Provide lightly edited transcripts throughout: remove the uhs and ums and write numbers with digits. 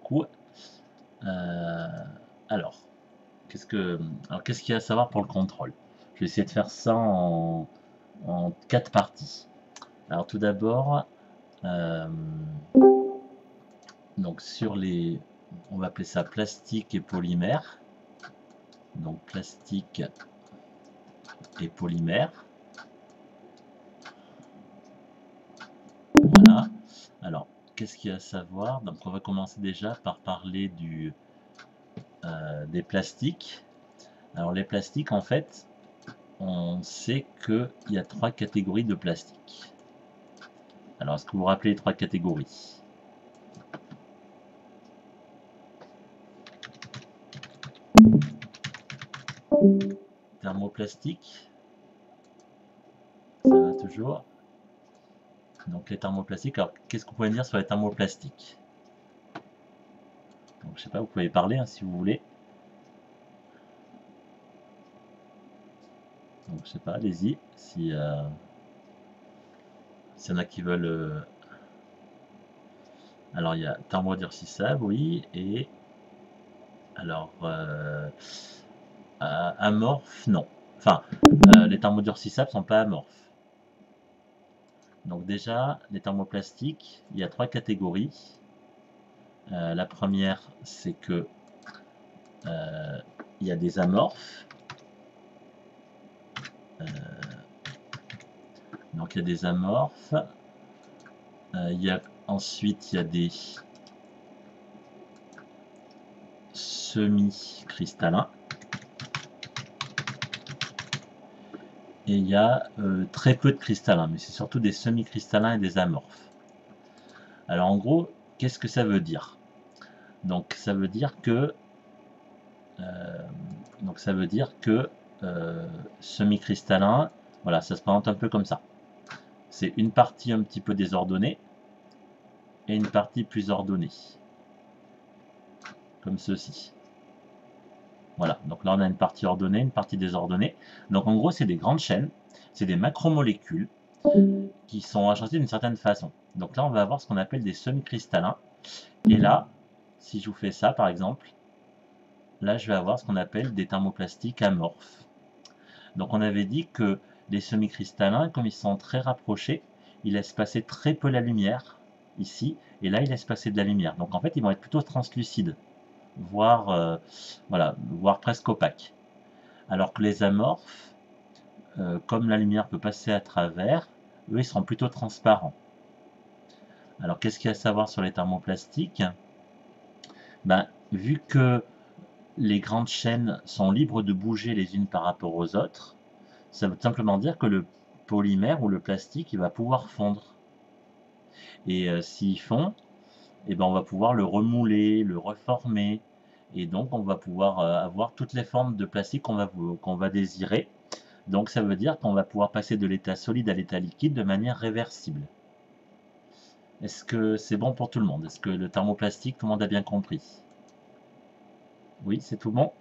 coup. Alors, qu'est-ce qu'il y a à savoir pour le contrôle? Je vais essayer de faire ça en 4 parties. Alors tout d'abord, donc sur les, on va appeler ça plastique et polymère. Donc plastique et polymère. Voilà. Alors, qu'est-ce qu'il y a à savoir? Donc on va commencer déjà par parler des plastiques. Alors les plastiques, en fait, on sait qu'il y a 3 catégories de plastique. Alors, est-ce que vous vous rappelez les 3 catégories? Thermoplastique, ça va toujours. Donc les thermoplastiques, alors qu'est-ce que vous pouvez dire sur les thermoplastiques? Donc je sais pas, vous pouvez parler hein, si vous voulez. Donc je sais pas, allez-y, si s'il y en a qui veulent. Alors il y a thermodurcissable, oui, et alors amorphe, non. Enfin, les thermodurcissables sont pas amorphes. Donc déjà, les thermoplastiques, il y a 3 catégories. La première, c'est que il y a des amorphes. Donc il y a des amorphes. Ensuite, il y a des semi-cristallins. Et il y a très peu de cristallins, mais c'est surtout des semi-cristallins et des amorphes. Alors en gros, qu'est-ce que ça veut dire? Donc ça veut dire que semi-cristallin, voilà, ça se présente un peu comme ça. C'est une partie un petit peu désordonnée et une partie plus ordonnée, comme ceci. Voilà, donc là on a une partie ordonnée, une partie désordonnée. Donc en gros, c'est des grandes chaînes, c'est des macromolécules qui sont agencées d'une certaine façon. Donc là, on va avoir ce qu'on appelle des semi-cristallins. Et là, si je vous fais ça par exemple, là je vais avoir ce qu'on appelle des thermoplastiques amorphes. Donc on avait dit que les semi-cristallins, comme ils sont très rapprochés, ils laissent passer très peu la lumière, ici, et là ils laissent passer de la lumière. Donc en fait, ils vont être plutôt translucides, voire, voilà, voire presque opaques. Alors que les amorphes, comme la lumière peut passer à travers, eux, ils seront plutôt transparents. Alors qu'est-ce qu'il y a à savoir sur les thermoplastiques? Ben, vu que les grandes chaînes sont libres de bouger les unes par rapport aux autres, ça veut simplement dire que le polymère ou le plastique, il va pouvoir fondre. Et s'il fond, eh ben, on va pouvoir le remouler, le reformer. Et donc, on va pouvoir avoir toutes les formes de plastique qu'on va désirer. Donc, ça veut dire qu'on va pouvoir passer de l'état solide à l'état liquide de manière réversible. Est-ce que c'est bon pour tout le monde? Est-ce que le thermoplastique, tout le monde a bien compris? Oui, c'est tout bon?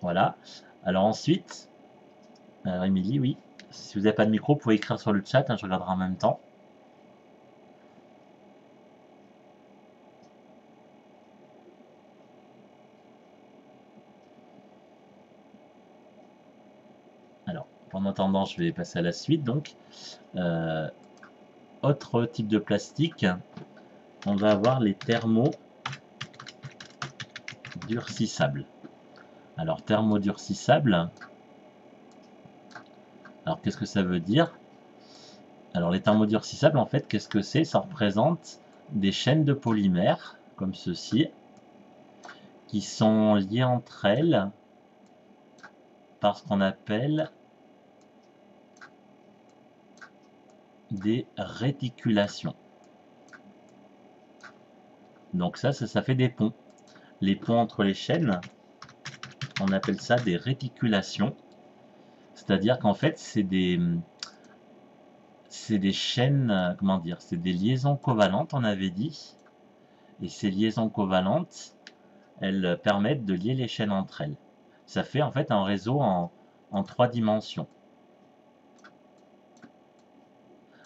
Voilà. Alors ensuite, Émilie, oui. Si vous n'avez pas de micro, vous pouvez écrire sur le chat, hein, je regarderai en même temps. Alors, en attendant, je vais passer à la suite. Donc, autre type de plastique, on va avoir les thermodurcissables. Alors, thermodurcissables, alors qu'est-ce que ça veut dire? Alors, les thermodurcissables, en fait, qu'est-ce que c'est? Ça représente des chaînes de polymères, comme ceci, qui sont liées entre elles par ce qu'on appelle des réticulations. Donc ça fait des ponts. Les ponts entre les chaînes, on appelle ça des réticulations. C'est-à-dire qu'en fait, c'est des chaînes, comment dire, c'est des liaisons covalentes, on avait dit. Et ces liaisons covalentes, elles permettent de lier les chaînes entre elles. Ça fait en fait un réseau en 3 dimensions.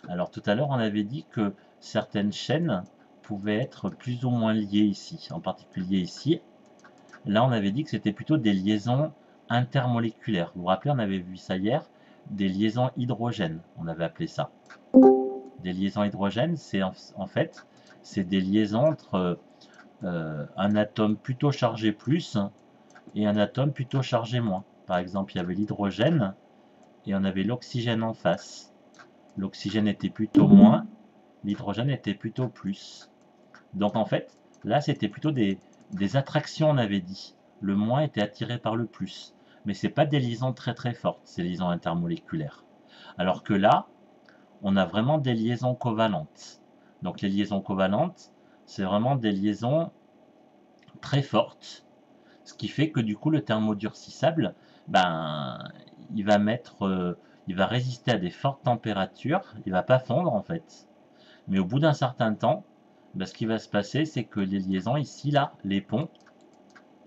Alors tout à l'heure, on avait dit que certaines chaînes pouvaient être plus ou moins liées ici. En particulier ici, là on avait dit que c'était plutôt des liaisons intermoléculaires. Vous vous rappelez, on avait vu ça hier, des liaisons hydrogènes, on avait appelé ça. Des liaisons hydrogènes, c'est en fait, c'est des liaisons entre un atome plutôt chargé plus et un atome plutôt chargé moins. Par exemple, il y avait l'hydrogène et on avait l'oxygène en face. L'oxygène était plutôt moins, l'hydrogène était plutôt plus. Donc en fait, là c'était plutôt des attractions, on avait dit. Le moins était attiré par le plus. Mais ce n'est pas des liaisons très très fortes, ces liaisons intermoléculaires. Alors que là, on a vraiment des liaisons covalentes. Donc les liaisons covalentes, c'est vraiment des liaisons très fortes. Ce qui fait que du coup le thermodurcissable, ben, il va résister à des fortes températures, il va pas fondre en fait. Mais au bout d'un certain temps, ben, ce qui va se passer, c'est que les liaisons ici, là, les ponts,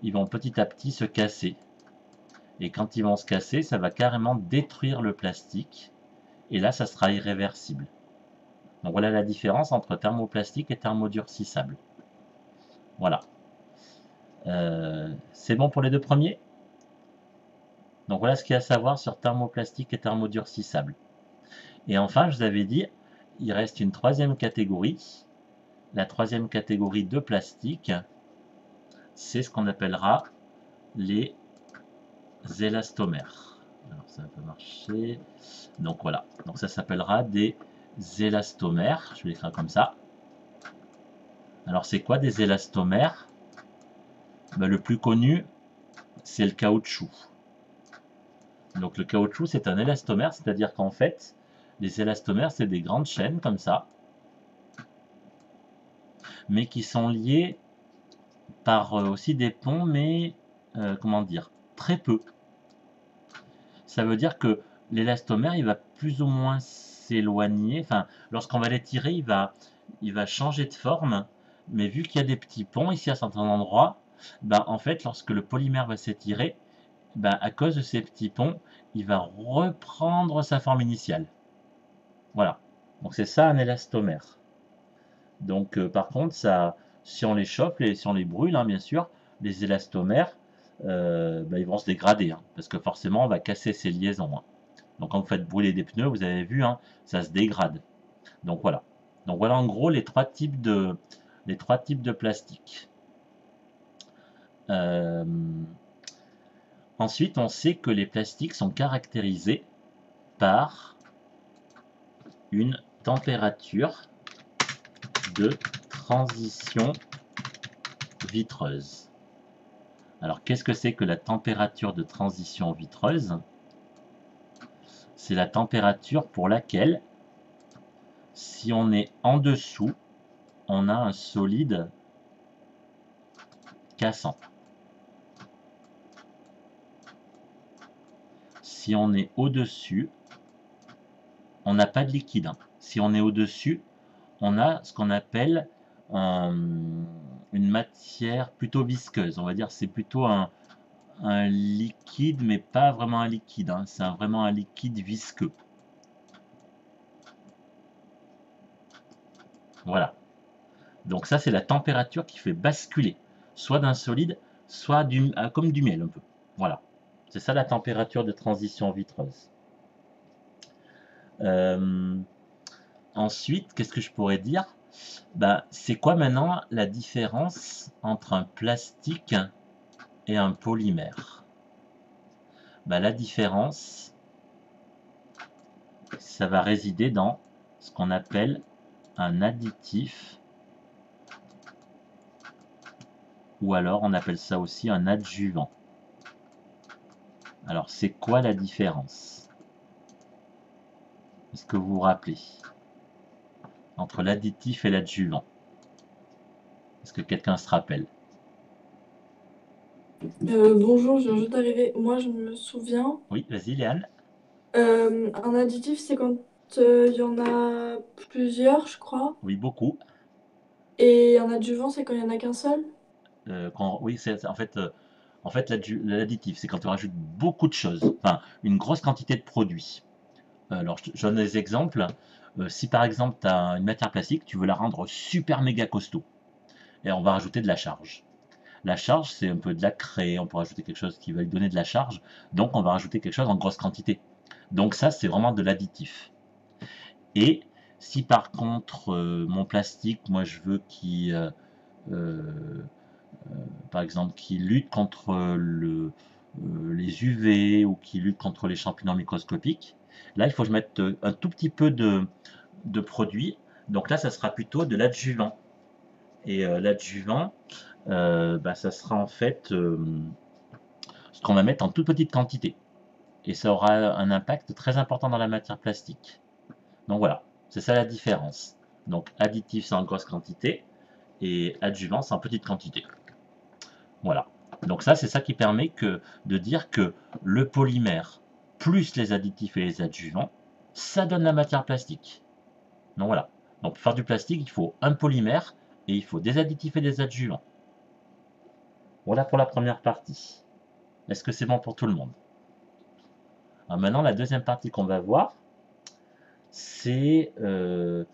ils vont petit à petit se casser. Et quand ils vont se casser, ça va carrément détruire le plastique. Et là, ça sera irréversible. Donc voilà la différence entre thermoplastique et thermodurcissable. Voilà. C'est bon pour les deux premiers? Donc voilà ce qu'il y a à savoir sur thermoplastique et thermodurcissable. Et enfin, je vous avais dit, il reste une troisième catégorie. La troisième catégorie de plastique, c'est ce qu'on appellera les élastomères. Alors ça peut marcher. Donc voilà. Donc ça s'appellera des élastomères. Je vais l'écrire comme ça. Alors c'est quoi des élastomères? Ben, le plus connu, c'est le caoutchouc. Donc le caoutchouc, c'est un élastomère, c'est-à-dire qu'en fait, les élastomères, c'est des grandes chaînes comme ça, mais qui sont liées par aussi des ponts, mais comment dire, très peu. Ça veut dire que l'élastomère, il va plus ou moins s'éloigner. Enfin, lorsqu'on va l'étirer, il va changer de forme, mais vu qu'il y a des petits ponts ici à certains endroits, ben, en fait, lorsque le polymère va s'étirer, ben, à cause de ces petits ponts, il va reprendre sa forme initiale. Voilà. Donc c'est ça un élastomère. Donc par contre, ça, si on les chauffe, si on les brûle, hein, bien sûr, les élastomères, ben, ils vont se dégrader, hein, parce que forcément, on va casser ces liaisons. Hein. Donc quand vous faites brûler des pneus, vous avez vu, hein, ça se dégrade. Donc voilà. Donc voilà en gros les trois types de plastique. Ensuite, on sait que les plastiques sont caractérisés par une température de transition vitreuse. Alors, qu'est-ce que c'est que la température de transition vitreuse? C'est la température pour laquelle, si on est en dessous, on a un solide cassant. Si on est au-dessus, on n'a pas de liquide. Hein. Si on est au-dessus, on a ce qu'on appelle une matière plutôt visqueuse. On va dire c'est plutôt un liquide, mais pas vraiment un liquide. Hein. C'est vraiment un liquide visqueux. Voilà. Donc ça, c'est la température qui fait basculer, soit d'un solide, soit comme du miel un peu. Voilà. C'est ça la température de transition vitreuse. Ensuite, qu'est-ce que je pourrais dire? Ben, c'est quoi maintenant la différence entre un plastique et un polymère? Ben, la différence, ça va résider dans ce qu'on appelle un additif, ou alors on appelle ça aussi un adjuvant. Alors, c'est quoi la différence? Est-ce que vous vous rappelez? Entre l'additif et l'adjuvant. Est-ce que quelqu'un se rappelle? Bonjour, je viens juste d'arriver. Moi, je me souviens. Oui, vas-y Léane. Un additif, c'est quand il y en a plusieurs, je crois. Oui, beaucoup. Et un adjuvant, c'est quand il y en a qu'un seul. Oui, en fait l'additif, c'est quand on rajoute beaucoup de choses, enfin, une grosse quantité de produits. Alors, je donne des exemples. Si par exemple tu as une matière plastique, tu veux la rendre super méga costaud, et on va rajouter de la charge. La charge, c'est un peu de la craie, on peut rajouter quelque chose qui va lui donner de la charge, donc on va rajouter quelque chose en grosse quantité. Donc ça, c'est vraiment de l'additif. Et si par contre, mon plastique, moi je veux qu'il, par exemple, qui lutte contre les UV ou qui lutte contre les champignons microscopiques, là, il faut que je mette un tout petit peu de produit. Donc là, ça sera plutôt de l'adjuvant. Et l'adjuvant, ça sera en fait ce qu'on va mettre en toute petite quantité. Et ça aura un impact très important dans la matière plastique. Donc voilà, c'est ça la différence. Donc additif, c'est en grosse quantité, et adjuvant, c'est en petite quantité. Voilà. Donc ça, c'est ça qui permet de dire que le polymère, plus les additifs et les adjuvants, ça donne la matière plastique. Donc voilà. Donc pour faire du plastique, il faut un polymère et il faut des additifs et des adjuvants. Voilà pour la première partie. Est-ce que c'est bon pour tout le monde? Alors maintenant, la deuxième partie qu'on va voir, c'est, on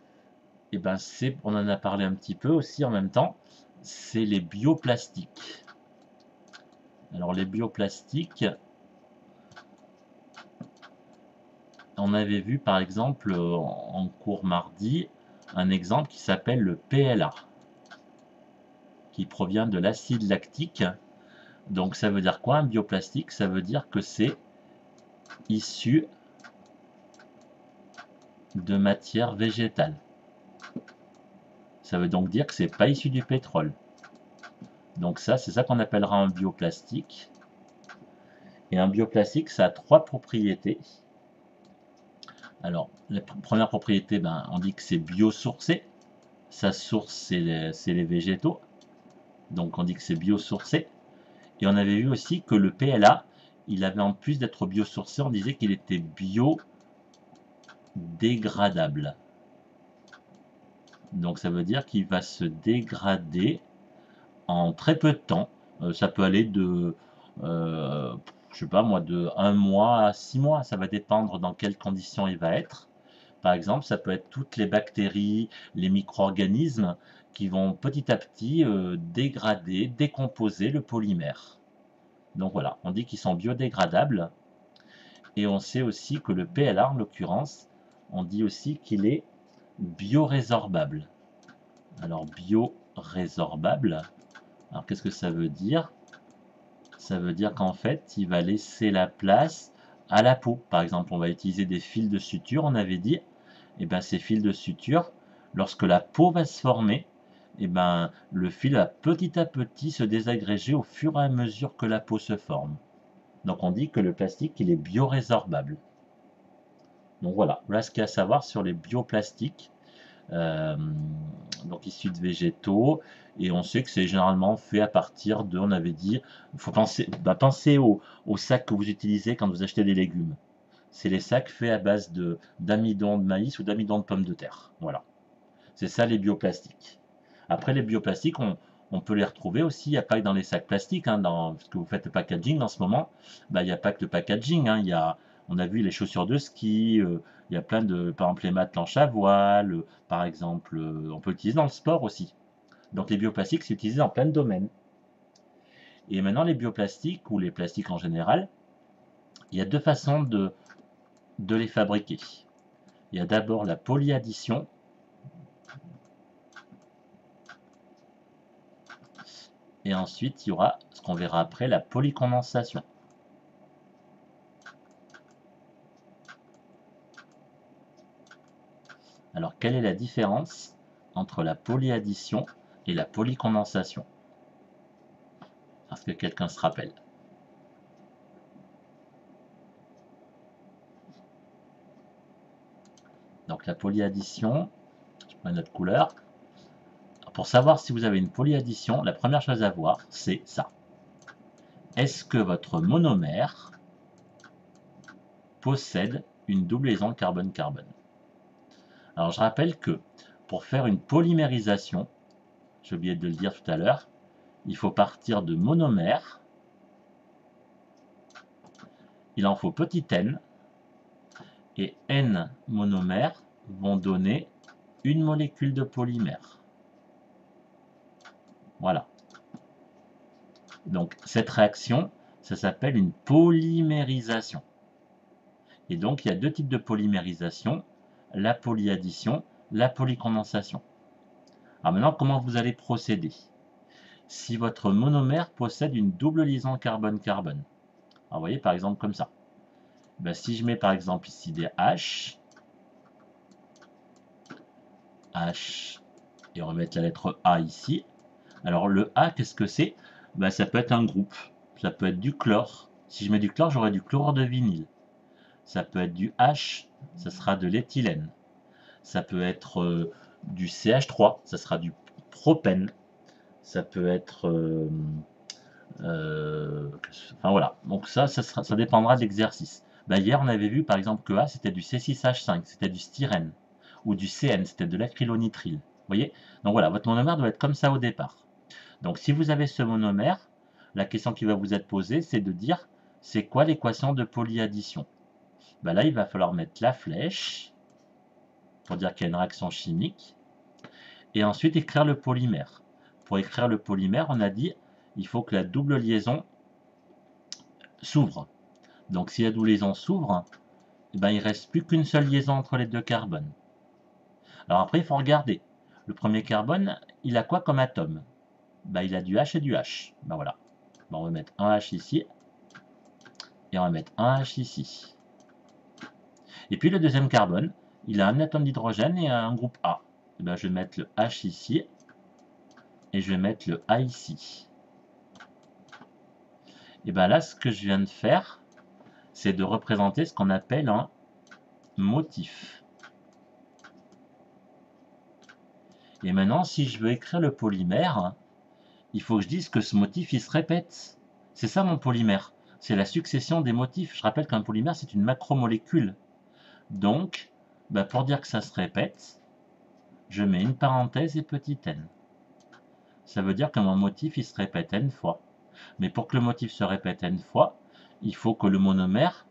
en a parlé un petit peu aussi en même temps, c'est les bioplastiques. Alors les bioplastiques, on avait vu par exemple en cours mardi un exemple qui s'appelle le PLA, qui provient de l'acide lactique. Donc ça veut dire quoi un bioplastique? Ça veut dire que c'est issu de matière végétale. Ça veut donc dire que c'est pas issu du pétrole. Donc ça, c'est ça qu'on appellera un bioplastique. Et un bioplastique, ça a trois propriétés. Alors, la première propriété, on dit que c'est biosourcé. Sa source, c'est les végétaux. Donc on dit que c'est biosourcé. Et on avait vu aussi que le PLA, il avait en plus d'être biosourcé, on disait qu'il était biodégradable. Donc ça veut dire qu'il va se dégrader en très peu de temps. Ça peut aller de, je sais pas moi, de 1 mois à 6 mois. Ça va dépendre dans quelles conditions il va être. Par exemple, ça peut être toutes les bactéries, les micro-organismes qui vont petit à petit dégrader, décomposer le polymère. Donc voilà, on dit qu'ils sont biodégradables. Et on sait aussi que le PLA, en l'occurrence, on dit aussi qu'il est biorésorbable. Alors biorésorbable, alors qu'est-ce que ça veut dire? Ça veut dire qu'en fait, il va laisser la place à la peau. Par exemple, on va utiliser des fils de suture, on avait dit. Et ces fils de suture, lorsque la peau va se former, le fil va petit à petit se désagréger au fur et à mesure que la peau se forme. Donc on dit que le plastique, il est biorésorbable. Donc voilà ce qu'il y a à savoir sur les bioplastiques, donc issus de végétaux, et on sait que c'est généralement fait à partir de, on avait dit, il faut penser, pensez aux sacs que vous utilisez quand vous achetez des légumes. C'est les sacs faits à base d'amidon de maïs ou d'amidon de pommes de terre. Voilà. C'est ça les bioplastiques. Après les bioplastiques, on peut les retrouver aussi, il n'y a pas que dans les sacs plastiques, parce que vous faites le packaging en ce moment, il n'y a pas que le packaging, on a vu les chaussures de ski, il y a plein de, par exemple les matelanches à voile, par exemple, on peut l'utiliser dans le sport aussi. Donc les bioplastiques, c'est utilisé dans plein de domaines. Et maintenant les bioplastiques, ou les plastiques en général, il y a deux façons de les fabriquer. Il y a d'abord la polyaddition. Et ensuite, il y aura ce qu'on verra après, la polycondensation. Alors, quelle est la différence entre la polyaddition et la polycondensation? Est-ce que quelqu'un se rappelle? Donc, la polyaddition, je prends une autre couleur. Pour savoir si vous avez une polyaddition, la première chose à voir, c'est ça. Est-ce que votre monomère possède une double liaison carbone-carbone? Alors, je rappelle que pour faire une polymérisation, j'ai oublié de le dire tout à l'heure, il faut partir de monomères. Il en faut petit n. Et n monomères vont donner une molécule de polymère. Voilà. Donc cette réaction, ça s'appelle une polymérisation. Et donc il y a deux types de polymérisation, la polyaddition, la polycondensation. Alors maintenant, comment vous allez procéder? Si votre monomère possède une double liaison carbone-carbone. Alors vous voyez par exemple comme ça. Ben, si je mets par exemple ici des H, et on va mettre la lettre A ici. Alors le A, qu'est-ce que c'est? Ben, ça peut être un groupe, ça peut être du chlore. Si je mets du chlore, j'aurai du chlorure de vinyle. Ça peut être du H, ça sera de l'éthylène. Ça peut être du CH3, ça sera du propène. Ça peut être... enfin voilà, donc ça dépendra de l'exercice. Ben, hier, on avait vu par exemple que A, c'était du C6H5, c'était du styrène. Ou du CN, c'était de l'acrylonitrile. Vous voyez? Donc voilà, votre monomère doit être comme ça au départ. Donc si vous avez ce monomère, la question qui va vous être posée, c'est de dire, c'est quoi l'équation de polyaddition? Ben là, il va falloir mettre la flèche, pour dire qu'il y a une réaction chimique, et ensuite écrire le polymère. Pour écrire le polymère, on a dit, il faut que la double liaison s'ouvre. Donc si la double liaison s'ouvre, ben, il ne reste plus qu'une seule liaison entre les deux carbones. Alors après, il faut regarder. Le premier carbone, il a quoi comme atome? Ben, il a du H et du H. Ben voilà. Ben, on va mettre un H ici, et on va mettre un H ici. Et puis le deuxième carbone, il a un atome d'hydrogène et un groupe A. Et ben, je vais mettre le H ici, et je vais mettre le A ici. Et bien là, ce que je viens de faire, c'est de représenter ce qu'on appelle un motif. Et maintenant, si je veux écrire le polymère, il faut que je dise que ce motif, il se répète. C'est ça mon polymère. C'est la succession des motifs. Je rappelle qu'un polymère, c'est une macromolécule. Donc, ben pour dire que ça se répète, je mets une parenthèse et petit n. Ça veut dire que mon motif, il se répète n fois. Mais pour que le motif se répète n fois, il faut que le monomère,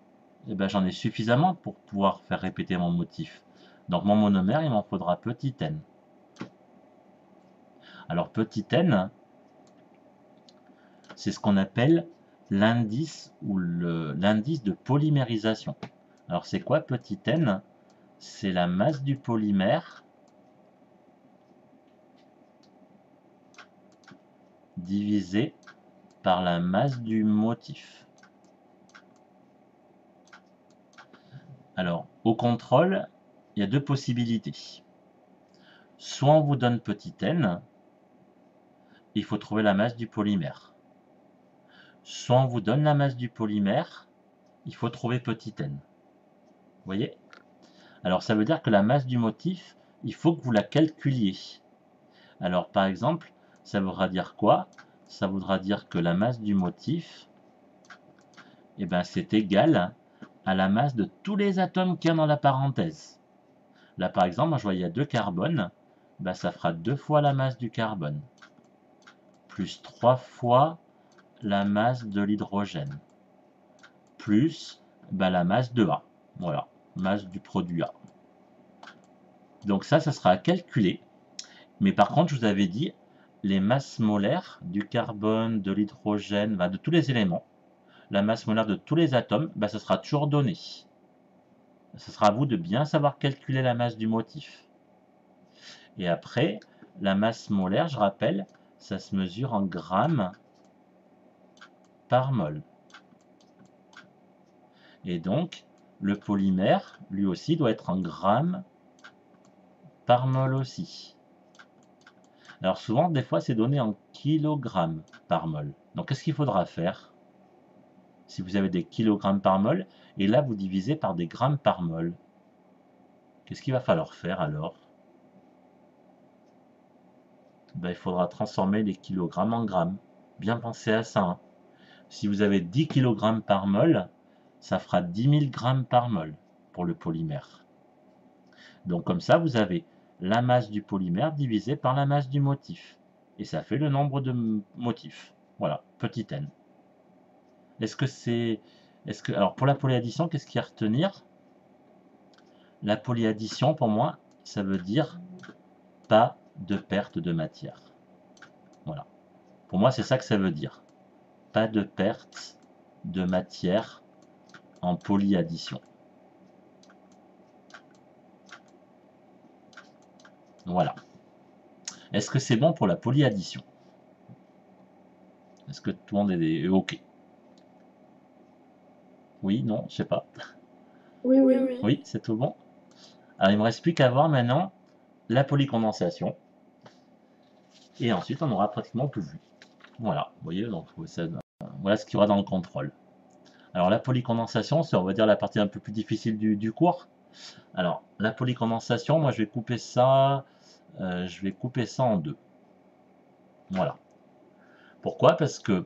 eh ben, j'en ai suffisamment pour pouvoir faire répéter mon motif. Donc mon monomère, il m'en faudra petit n. Alors petit n, c'est ce qu'on appelle l'indice ou l'indice de polymérisation. Alors c'est quoi petit n? C'est la masse du polymère divisée par la masse du motif. Alors au contrôle, il y a deux possibilités. Soit on vous donne petit n, il faut trouver la masse du polymère. Soit on vous donne la masse du polymère, il faut trouver petit n. Vous voyez? Alors ça veut dire que la masse du motif, il faut que vous la calculiez. Alors par exemple, ça voudra dire quoi? Ça voudra dire que la masse du motif, eh ben, c'est égal à la masse de tous les atomes qu'il y a dans la parenthèse. Là par exemple, moi, je vois il y a 2 carbones, ben, ça fera 2 fois la masse du carbone, plus 3 fois la masse de l'hydrogène, plus ben, la masse de A. Voilà, masse du produit A. Donc ça sera à calculer. Mais par contre, je vous avais dit, les masses molaires du carbone, de l'hydrogène, de tous les éléments, la masse molaire de tous les atomes, ça sera toujours donné. Ce sera à vous de bien savoir calculer la masse du motif. Et après, la masse molaire, je rappelle, ça se mesure en grammes par mol. Et donc, le polymère, lui aussi, doit être en grammes par mol aussi. Alors souvent, des fois, c'est donné en kilogrammes par mol. Donc, qu'est-ce qu'il faudra faire? Si vous avez des kilogrammes par mol, et là, vous divisez par des grammes par mol. Qu'est-ce qu'il va falloir faire alors? Ben, il faudra transformer les kilogrammes en grammes. Bien penser à ça. Hein. Si vous avez 10 kg par mol, ça fera 10 000 grammes par mol pour le polymère. Donc comme ça, vous avez la masse du polymère divisée par la masse du motif. Et ça fait le nombre de motifs. Voilà, petit n. Alors pour la polyaddition, qu'est-ce qu'il y a à retenir? La polyaddition, pour moi, ça veut dire pas de perte de matière. Voilà. Pour moi, c'est ça que ça veut dire. Pas de perte de matière en polyaddition. Voilà. Est-ce que c'est bon pour la polyaddition? Est-ce que tout le monde est OK? Oui, non, je sais pas. Oui, oui. Oui, c'est tout bon. Alors, il me reste plus qu'à voir maintenant la polycondensation. Et ensuite, on aura pratiquement tout vu. Voilà, vous voyez, donc voilà ce qu'il y aura dans le contrôle. Alors, la polycondensation, c'est, on va dire, la partie un peu plus difficile du cours. Alors, la polycondensation, moi, je vais couper ça en deux. Voilà. Pourquoi? Parce que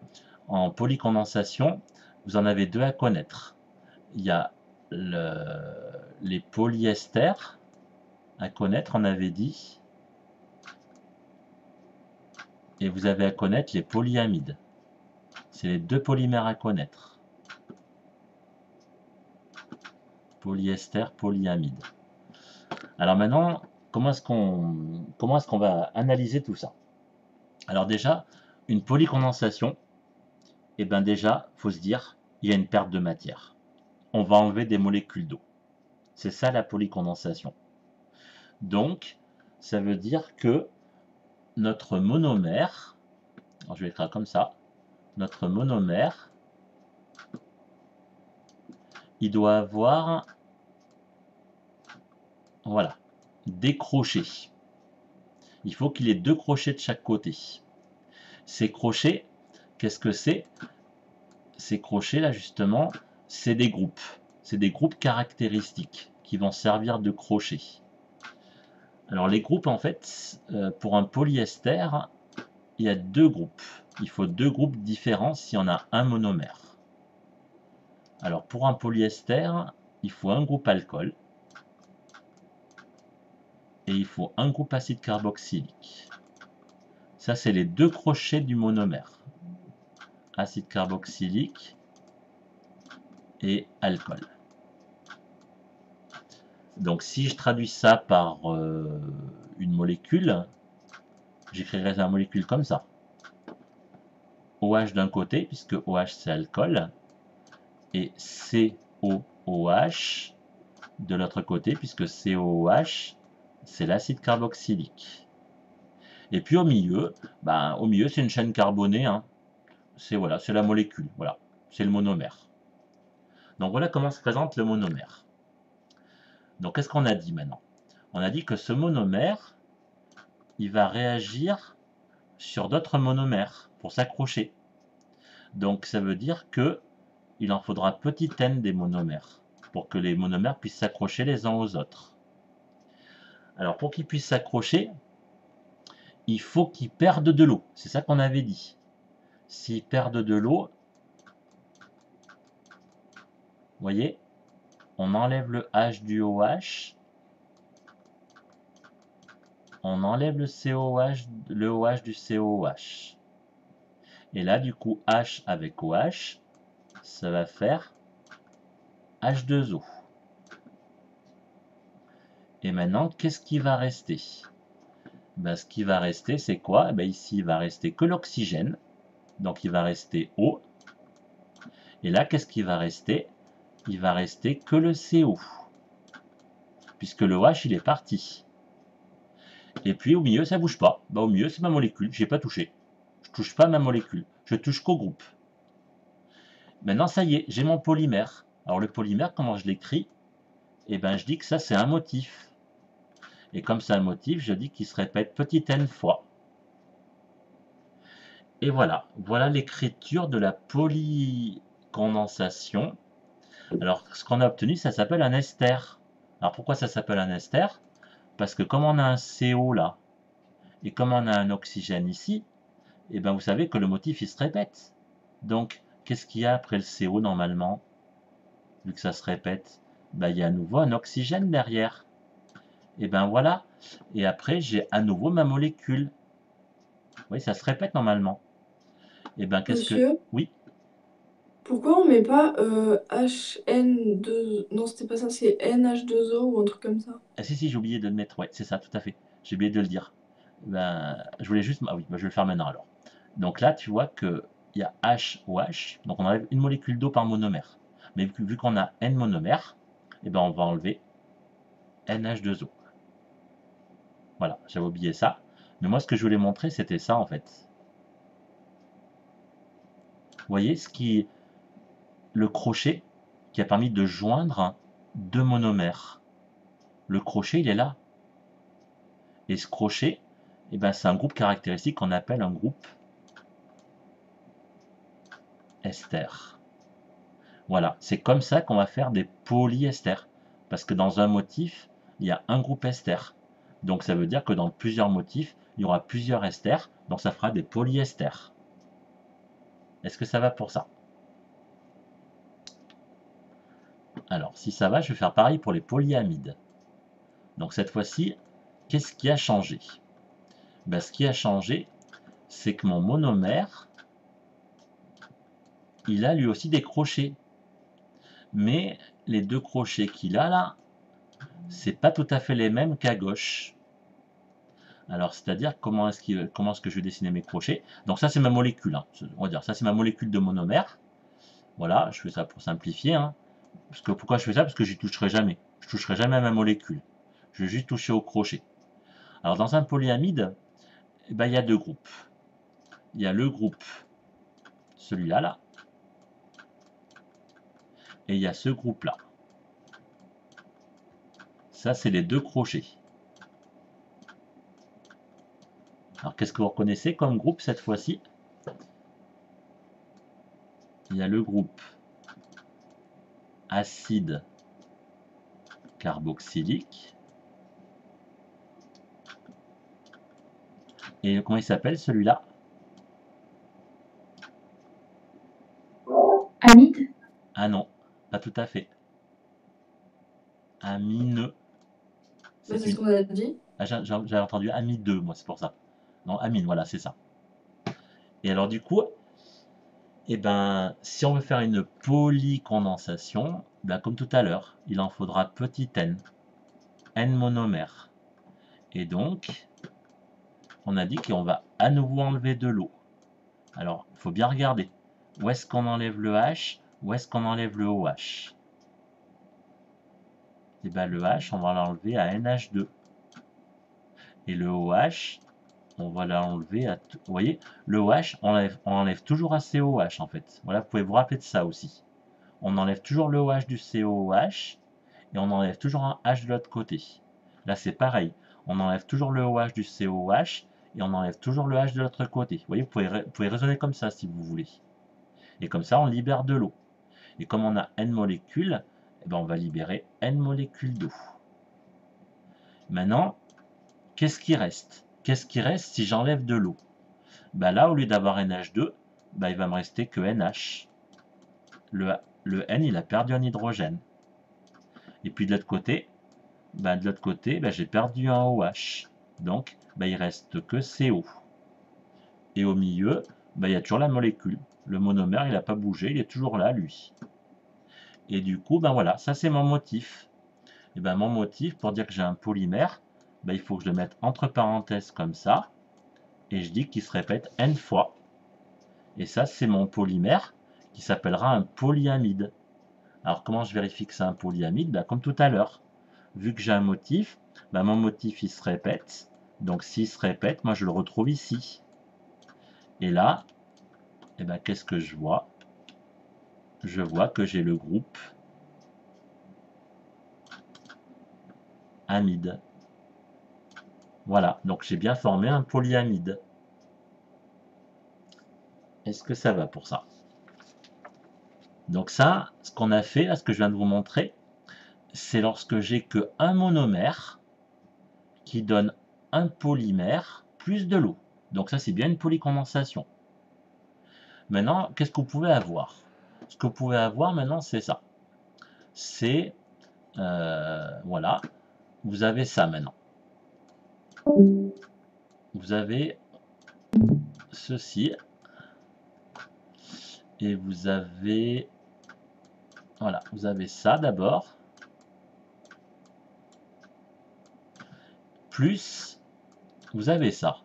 en polycondensation, vous en avez deux à connaître. Il y a les polyesters à connaître, on avait dit, et vous avez à connaître les polyamides. C'est les deux polymères à connaître. Polyester, polyamide. Alors maintenant, comment est-ce qu'on va analyser tout ça? Alors déjà, une polycondensation, et bien déjà, il faut se dire, il y a une perte de matière. On va enlever des molécules d'eau. C'est ça la polycondensation. Donc, ça veut dire que notre monomère, alors je vais écrire comme ça, notre monomère, il doit avoir, voilà, des crochets. Il faut qu'il ait deux crochets de chaque côté. Ces crochets, qu'est-ce que c'est? Ces crochets là justement, c'est des groupes. C'est des groupes caractéristiques qui vont servir de crochets. Alors les groupes en fait, pour un polyester, il y a deux groupes. Il faut deux groupes différents si on a un monomère. Alors pour un polyester, il faut un groupe alcool et il faut un groupe acide carboxylique. Ça c'est les deux crochets du monomère. Acide carboxylique et alcool. Donc si je traduis ça par une molécule, j'écrirai la molécule comme ça. OH d'un côté, puisque OH c'est alcool, et COOH de l'autre côté, puisque COOH c'est l'acide carboxylique. Et puis au milieu c'est une chaîne carbonée, hein. C'est voilà, c'est la molécule, voilà, c'est le monomère. Donc voilà comment se présente le monomère. Donc qu'est-ce qu'on a dit maintenant? On a dit que ce monomère, il va réagir sur d'autres monomères pour s'accrocher. Donc ça veut dire que il en faudra petit n des monomères pour que les monomères puissent s'accrocher les uns aux autres. Alors pour qu'ils puissent s'accrocher, il faut qu'ils perdent de l'eau. C'est ça qu'on avait dit. S'ils perdent de l'eau, vous voyez, on enlève le H du OH, on enlève le OH du COOH. Et là, du coup, H avec OH, ça va faire H2O. Et maintenant, qu'est-ce qui va rester? Ben, ce qui va rester, c'est quoi? Ben, ici, il va rester que l'oxygène. Donc, il va rester O. Et là, qu'est-ce qui va rester? Il va rester que le CO. Puisque le OH, il est parti. Et puis, au milieu, ça ne bouge pas. Ben, au milieu, c'est ma molécule. Je n'ai pas touché. Je ne touche pas ma molécule. Je touche qu'au groupe. Maintenant, ça y est, j'ai mon polymère. Alors, le polymère, comment je l'écris? Eh ben, je dis que ça, c'est un motif. Et comme c'est un motif, je dis qu'il se répète petit n fois. Et voilà, voilà l'écriture de la polycondensation. Alors, ce qu'on a obtenu, ça s'appelle un ester. Alors, pourquoi ça s'appelle un ester? Parce que comme on a un CO là, et comme on a un oxygène ici, et bien vous savez que le motif, il se répète. Donc, qu'est-ce qu'il y a après le CO normalement? Vu que ça se répète, ben, il y a à nouveau un oxygène derrière. Et ben voilà. Et après, j'ai à nouveau ma molécule. Oui, ça se répète normalement. Et ben qu'est-ce que... Monsieur, Oui, Pourquoi on met pas HN2... Non, c'était pas ça, c'est NH2O ou un truc comme ça. Ah si, si, j'ai oublié de le mettre, ouais, c'est ça, tout à fait. J'ai oublié de le dire. Ben, je voulais juste... Ah oui, ben, je vais le faire maintenant alors. Donc là, tu vois qu'il y a HOH, donc on enlève une molécule d'eau par monomère. Mais vu qu'on a N monomères, eh ben on va enlever NH2O. Voilà, j'avais oublié ça. Mais moi, ce que je voulais montrer, c'était ça en fait. Vous voyez le crochet qui a permis de joindre deux monomères. Le crochet, il est là. Et ce crochet, eh ben, c'est un groupe caractéristique qu'on appelle un groupe ester. Voilà, c'est comme ça qu'on va faire des polyesters. Parce que dans un motif, il y a un groupe ester. Donc ça veut dire que dans plusieurs motifs, il y aura plusieurs esters. Donc ça fera des polyesters. Est-ce que ça va pour ça? Alors, si ça va, je vais faire pareil pour les polyamides. Donc cette fois-ci, qu'est-ce qui a changé? Ben, ce qui a changé, c'est que mon monomère, il a lui aussi des crochets. Mais les deux crochets qu'il a là, c'est pas tout à fait les mêmes qu'à gauche. Alors, c'est-à-dire comment est-ce que je vais dessiner mes crochets? Donc ça, c'est ma molécule, hein. On va dire, ça c'est ma molécule de monomère. Voilà, je fais ça pour simplifier, hein. Parce que pourquoi je fais ça? Parce que j'y toucherai jamais. Je toucherai jamais à ma molécule. Je vais juste toucher au crochet. Alors dans un polyamide, eh ben, il y a deux groupes. Il y a le groupe, celui-là, là, et il y a ce groupe-là. Ça, c'est les deux crochets. Alors, qu'est-ce que vous reconnaissez comme groupe cette fois-ci? Il y a le groupe acide carboxylique. Et comment il s'appelle celui-là? Amide? Ah non, pas tout à fait. Amineux. Bah, C'est c'est ce une... qu'on a dit. Ah, j'avais entendu amideux, moi, c'est pour ça. Non, amine, voilà, c'est ça. Et alors, du coup, eh ben, si on veut faire une polycondensation, ben, comme tout à l'heure, il en faudra petit n, n monomères. Et donc, on a dit qu'on va à nouveau enlever de l'eau. Alors, il faut bien regarder. Où est-ce qu'on enlève le H? Où est-ce qu'on enlève le OH? Et bien, le H, on va l'enlever à NH2. Et le OH, on va l'enlever à... Vous voyez, le OH, on enlève toujours un COH, en fait. Voilà, vous pouvez vous rappeler de ça aussi. On enlève toujours le OH du COH, et on enlève toujours un H de l'autre côté. Là, c'est pareil. On enlève toujours le OH du COH, et on enlève toujours le H de l'autre côté. Vous voyez, vous pouvez raisonner comme ça, si vous voulez. Et comme ça, on libère de l'eau. Et comme on a N molécules, eh ben, on va libérer N molécules d'eau. Maintenant, qu'est-ce qui reste? Qu'est-ce qui reste si j'enlève de l'eau? Ben là, au lieu d'avoir NH2, ben, il va me rester que NH. Le N, il a perdu un hydrogène. Et puis de l'autre côté, ben, j'ai perdu un OH. Donc, ben, il reste que CO. Et au milieu, ben, il y a toujours la molécule. Le monomère, il n'a pas bougé, il est toujours là, lui. Et du coup, ben voilà, ça c'est mon motif. Et ben mon motif, pour dire que j'ai un polymère, ben, il faut que je le mette entre parenthèses comme ça. Et je dis qu'il se répète n fois. Et ça, c'est mon polymère qui s'appellera un polyamide. Alors comment je vérifie que c'est un polyamide? Ben, comme tout à l'heure. Vu que j'ai un motif, ben, mon motif il se répète. Donc s'il se répète, moi je le retrouve ici. Et là, eh ben, qu'est-ce que je vois? Je vois que j'ai le groupe amide. Voilà, donc j'ai bien formé un polyamide. Est-ce que ça va pour ça? Donc ça, ce qu'on a fait, là, ce que je viens de vous montrer, c'est lorsque j'ai que un monomère qui donne un polymère plus de l'eau. Donc ça, c'est bien une polycondensation. Maintenant, qu'est-ce que vous pouvez avoir? Ce que vous pouvez avoir maintenant, c'est ça. C'est, voilà, vous avez ça maintenant. Vous avez ceci. Et vous avez, voilà, vous avez ça d'abord, plus vous avez ça.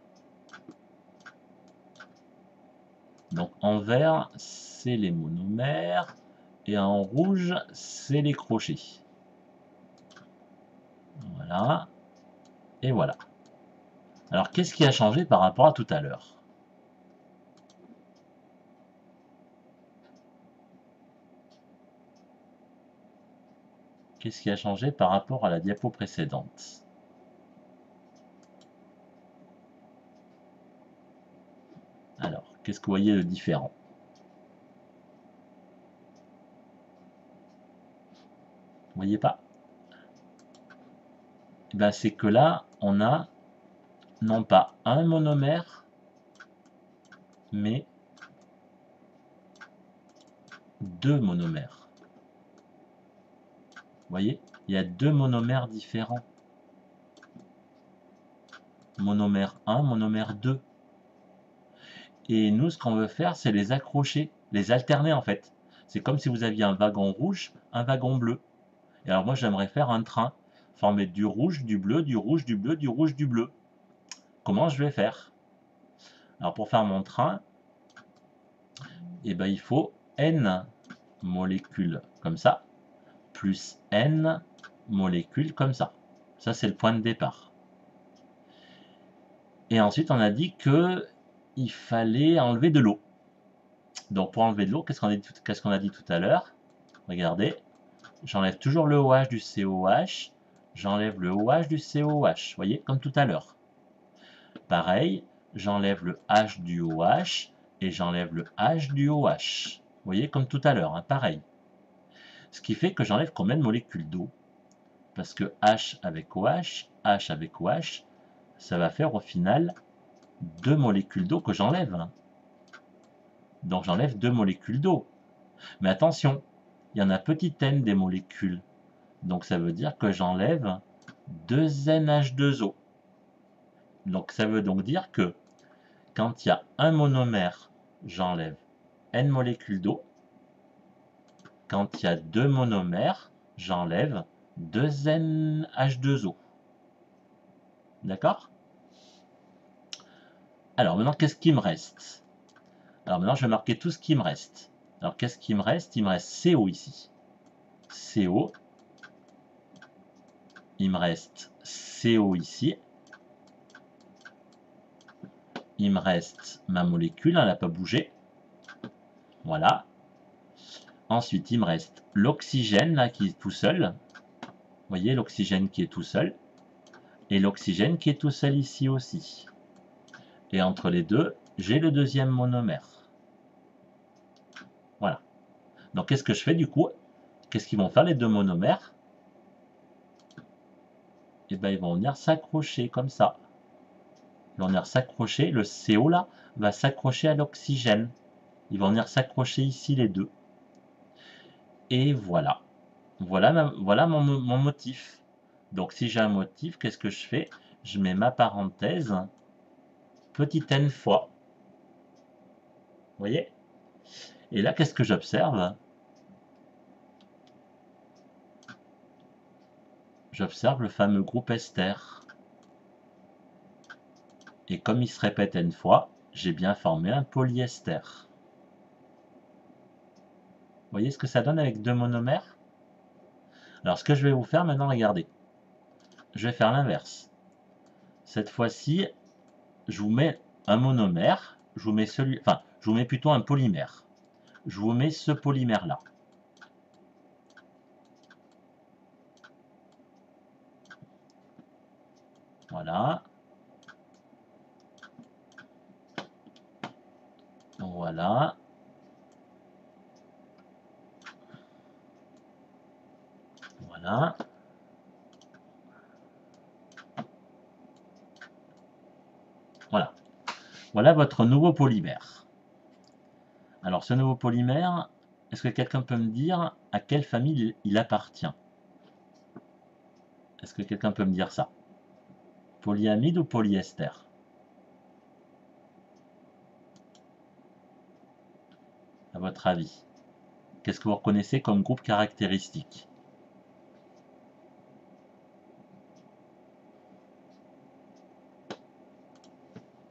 Donc en vert, c'est les monomères, et en rouge, c'est les crochets. Voilà, et voilà. Alors qu'est-ce qui a changé par rapport à tout à l'heure? Qu'est-ce qui a changé par rapport à la diapo précédente? Alors, qu'est-ce que vous voyez de différent? Vous voyez pas? Eh ben, c'est que là, on a non pas un monomère, mais deux monomères. Vous voyez? Il y a deux monomères différents. Monomère 1, monomère 2. Et nous, ce qu'on veut faire, c'est les accrocher, les alterner en fait. C'est comme si vous aviez un wagon rouge, un wagon bleu. Et alors moi, j'aimerais faire un train formé du rouge, du bleu, du rouge, du bleu, du rouge, du bleu. Comment je vais faire? Alors pour faire mon train, eh ben, il faut n molécules comme ça, plus n molécules comme ça. Ça, c'est le point de départ. Et ensuite, on a dit qu'il fallait enlever de l'eau. Donc pour enlever de l'eau, qu'est-ce qu'on a dit tout à l'heure? Regardez, j'enlève toujours le OH du COH, j'enlève le OH du COH, vous voyez, comme tout à l'heure. Pareil, j'enlève le H du OH et j'enlève le H du OH. Vous voyez, comme tout à l'heure, hein, pareil. Ce qui fait que j'enlève combien de molécules d'eau? Parce que H avec OH, ça va faire au final 2 molécules d'eau que j'enlève. Donc j'enlève 2 molécules d'eau. Mais attention, il y en a petit n des molécules. Donc ça veut dire que j'enlève 2NH2O. Donc ça veut donc dire que quand il y a un monomère, j'enlève N molécules d'eau. Quand il y a deux monomères, j'enlève 2NH2O. D'accord? Alors maintenant, qu'est-ce qui me reste? Alors maintenant, je vais marquer tout ce qui me reste. Alors qu'est-ce qui me reste? Il me reste CO ici. CO. Il me reste CO ici. Il me reste ma molécule, elle n'a pas bougé. Voilà. Ensuite, il me reste l'oxygène là qui est tout seul. Vous voyez, l'oxygène qui est tout seul. Et l'oxygène qui est tout seul ici aussi. Et entre les deux, j'ai le deuxième monomère. Voilà. Donc qu'est-ce que je fais du coup? Qu'est-ce qu'ils vont faire les deux monomères? Eh bien, ils vont venir s'accrocher comme ça. Ils vont venir s'accrocher, le CO là va s'accrocher à l'oxygène. Ils vont venir s'accrocher ici les deux. Et voilà. Voilà mon motif. Donc si j'ai un motif, qu'est-ce que je fais? Je mets ma parenthèse, petit n fois. Vous voyez? Et là, qu'est-ce que j'observe? J'observe le fameux groupe ester. Et comme il se répète n fois, j'ai bien formé un polyester. Vous voyez ce que ça donne avec deux monomères? Alors ce que je vais vous faire maintenant, regardez. Je vais faire l'inverse. Cette fois-ci, je vous mets un monomère, je vous mets plutôt un polymère. Je vous mets ce polymère-là. Voilà. Voilà. Voilà. Voilà. Voilà votre nouveau polymère. Alors ce nouveau polymère, est-ce que quelqu'un peut me dire à quelle famille il appartient? Est-ce que quelqu'un peut me dire ça? Polyamide ou polyester? à votre avis? Qu'est-ce que vous reconnaissez comme groupe caractéristique?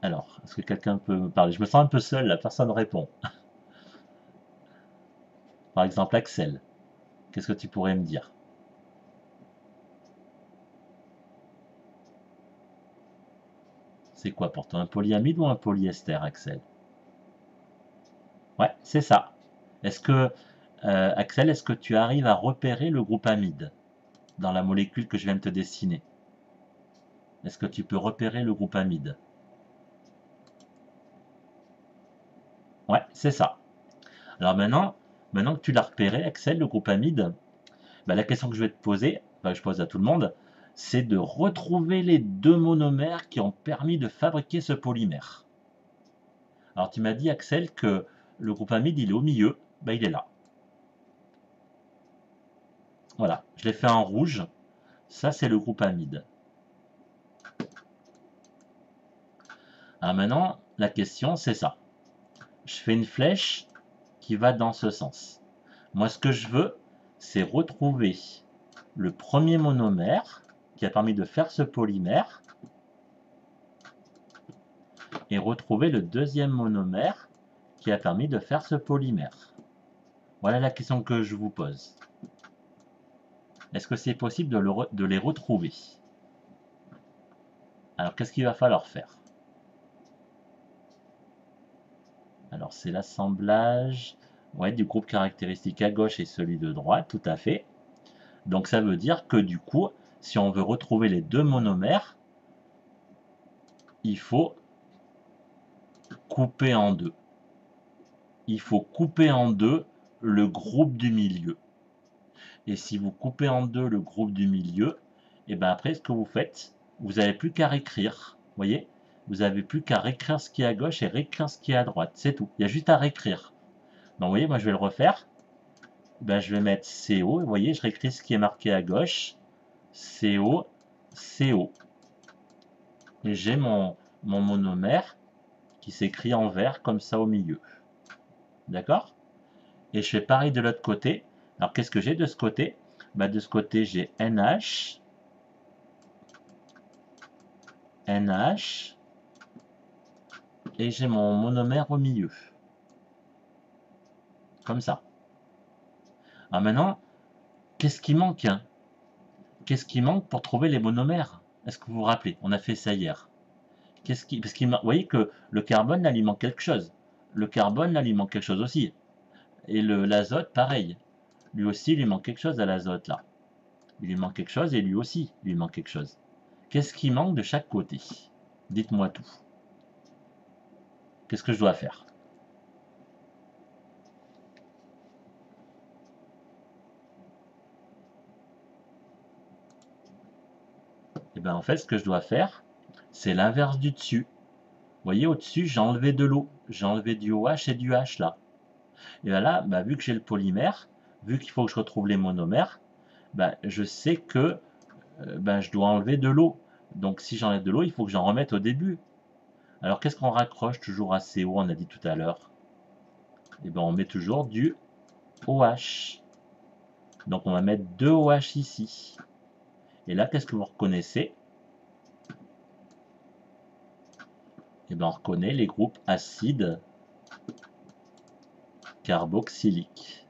Alors, est-ce que quelqu'un peut me parler? Je me sens un peu seul, la personne répond. Par exemple, Axel, qu'est-ce que tu pourrais me dire? C'est quoi pour toi, un polyamide ou un polyester, Axel? Ouais, c'est ça. Est-ce que, Axel, est-ce que tu arrives à repérer le groupe amide dans la molécule que je viens de te dessiner? Est-ce que tu peux repérer le groupe amide? Ouais, c'est ça. Alors maintenant que tu l'as repéré, Axel, le groupe amide, bah, la question que je vais te poser, enfin, que je pose à tout le monde, c'est de retrouver les deux monomères qui ont permis de fabriquer ce polymère. Alors tu m'as dit, Axel, que le groupe amide, il est au milieu. Bah, il est là. Voilà, je l'ai fait en rouge. Ça, c'est le groupe amide. Alors maintenant, la question, c'est ça. Je fais une flèche qui va dans ce sens. Moi, ce que je veux, c'est retrouver le premier monomère qui a permis de faire ce polymère et retrouver le deuxième monomère qui a permis de faire ce polymère. Voilà la question que je vous pose. Est-ce que c'est possible de les retrouver? Alors, qu'est-ce qu'il va falloir faire? Alors, c'est l'assemblage du groupe caractéristique à gauche et celui de droite, tout à fait. Donc, ça veut dire que du coup, si on veut retrouver les deux monomères, il faut couper en deux. Il faut couper en deux le groupe du milieu. Et si vous coupez en deux le groupe du milieu, et bien après, ce que vous faites, vous n'avez plus qu'à réécrire. Vous voyez? Vous n'avez plus qu'à réécrire ce qui est à gauche et réécrire ce qui est à droite. C'est tout. Il y a juste à réécrire. Donc, vous voyez, moi, je vais le refaire. Ben, je vais mettre CO. Vous voyez, je réécris ce qui est marqué à gauche. CO, CO. Et j'ai mon monomère qui s'écrit en vert comme ça au milieu. D'accord? Et je fais pareil de l'autre côté. Alors, qu'est-ce que j'ai de ce côté? Ben, de ce côté, j'ai NH, NH, et j'ai mon monomère au milieu. Comme ça. Alors maintenant, qu'est-ce qui manque, hein? Qu'est-ce qui manque pour trouver les monomères? Est-ce que vous vous rappelez? On a fait ça hier. Parce qu'il vous voyez que le carbone, là, il manque quelque chose. Le carbone, là, il manque quelque chose aussi. Et l'azote, pareil. Lui aussi, il lui manque quelque chose à l'azote, là. Il lui manque quelque chose et lui aussi, il lui manque quelque chose. Qu'est-ce qui manque de chaque côté? Dites-moi tout. Qu'est-ce que je dois faire? Et bien, en fait, ce que je dois faire, c'est l'inverse du dessus. Vous voyez, au-dessus, j'ai enlevé de l'eau. J'ai enlevé du OH et du H, là. Et bien là, vu que j'ai le polymère, vu qu'il faut que je retrouve les monomères, je sais que je dois enlever de l'eau. Donc si j'enlève de l'eau, il faut que j'en remette au début. Alors qu'est-ce qu'on raccroche toujours à CO, on a dit tout à l'heure? Et bien on met toujours du OH. Donc on va mettre 2 OH ici. Et là, qu'est-ce que vous reconnaissez? Et bien on reconnaît les groupes acides carboxyliques.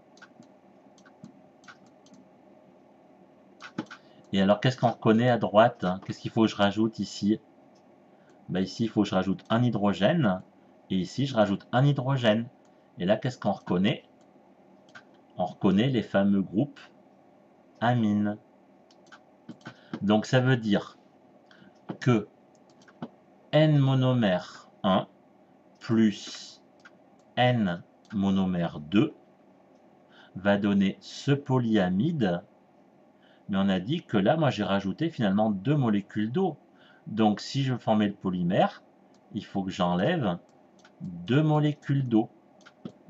Et alors qu'est-ce qu'on reconnaît à droite, hein? Qu'est-ce qu'il faut que je rajoute ici? Ici, il faut que je rajoute un hydrogène. Et ici, je rajoute un hydrogène. Et là, qu'est-ce qu'on reconnaît? On reconnaît les fameux groupes amines. Donc, ça veut dire que N monomère 1 plus N monomère 2 va donner ce polyamide. Mais on a dit que là, moi, j'ai rajouté finalement 2 molécules d'eau. Donc, si je veux former le polymère, il faut que j'enlève 2 molécules d'eau.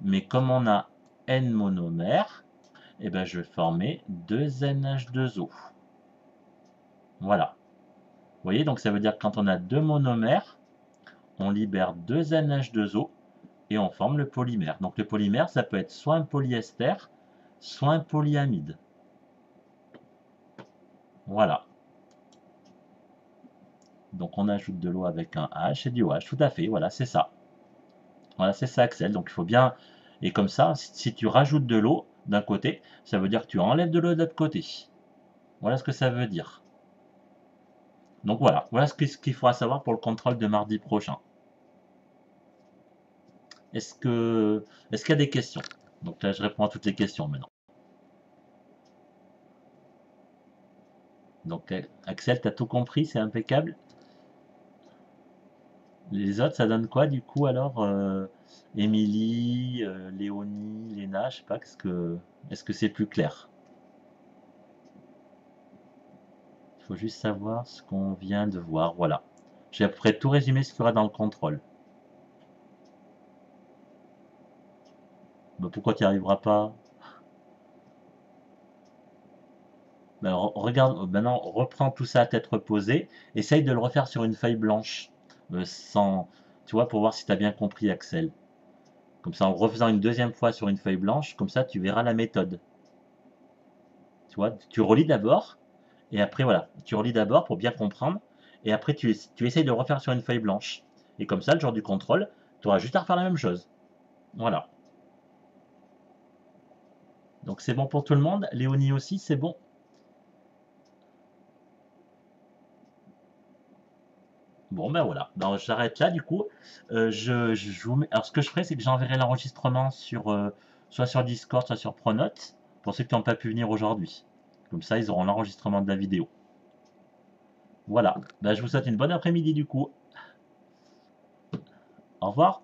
Mais comme on a N monomères, je vais former 2 NH2O. Voilà. Vous voyez, donc ça veut dire que quand on a 2 monomères, on libère 2 NH2O et on forme le polymère. Donc le polymère, ça peut être soit un polyester, soit un polyamide. Voilà. Donc on ajoute de l'eau avec un H et du OH, tout à fait, voilà, c'est ça. Voilà, c'est ça Axel. Donc il faut bien... Et comme ça, si tu rajoutes de l'eau d'un côté, ça veut dire que tu enlèves de l'eau de l'autre côté. Voilà ce que ça veut dire. Donc voilà, voilà ce qu'il faudra savoir pour le contrôle de mardi prochain. Est-ce qu'il y a des questions? Donc là, je réponds à toutes les questions maintenant. Donc Axel, tu as tout compris, c'est impeccable. Les autres, ça donne quoi du coup alors Émilie, Léonie, Léna, je sais pas, est-ce que c'est plus clair? Il faut juste savoir ce qu'on vient de voir, voilà. J'ai à peu près tout résumé ce qu'il y aura dans le contrôle. Bah, pourquoi tu n'y arriveras pas? Ben, regarde, maintenant, reprends tout ça à tête reposée. Essaye de le refaire sur une feuille blanche. Sans, tu vois, pour voir si tu as bien compris, Axel. Comme ça, en refaisant une deuxième fois sur une feuille blanche, comme ça, tu verras la méthode. Tu vois, tu relis d'abord, et après, voilà, tu relis d'abord pour bien comprendre, et après, tu essayes de le refaire sur une feuille blanche. Et comme ça, le jour du contrôle, tu auras juste à refaire la même chose. Voilà. Donc, c'est bon pour tout le monde. Léonie aussi, c'est bon. Bon, ben voilà. Ben, j'arrête là, du coup. Je vous mets... Alors, ce que je ferai, c'est que j'enverrai l'enregistrement sur, soit sur Discord, soit sur Pronote, pour ceux qui n'ont pas pu venir aujourd'hui. Comme ça, ils auront l'enregistrement de la vidéo. Voilà. Ben, je vous souhaite une bonne après-midi, du coup. Au revoir.